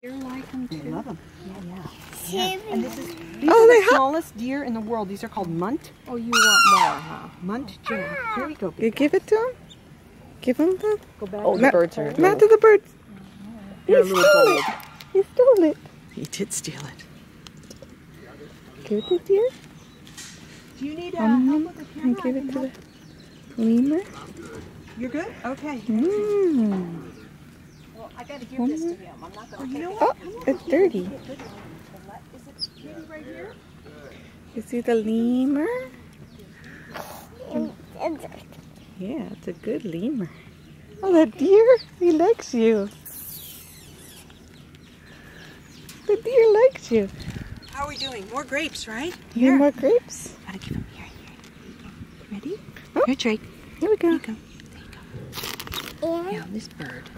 Deer like them too. They love them. Yeah. And these are the smallest deer in the world. These are called munt. Oh, you want more, huh? Munt Jack. Here we go. You give it to him? Give him the... Go back. Oh, the birds are... Not to the birds. They're a little bold. He stole it. He did steal it. Give it to the deer. Do you need help with the camera? And give it to the lemur. You're good? Okay. Mmm. Well, I got to give this to him. I'm not going to take it. Oh, it's dirty. Is it maybe right here? You see the lemur? Yeah, it's a good lemur. Oh, that deer, he likes you. The deer likes you. How are we doing? More grapes, right? You want more grapes? Gotta give him here. Ready? Oh. Here, Drake. Here we go. There you go. There you go. Yeah, this bird.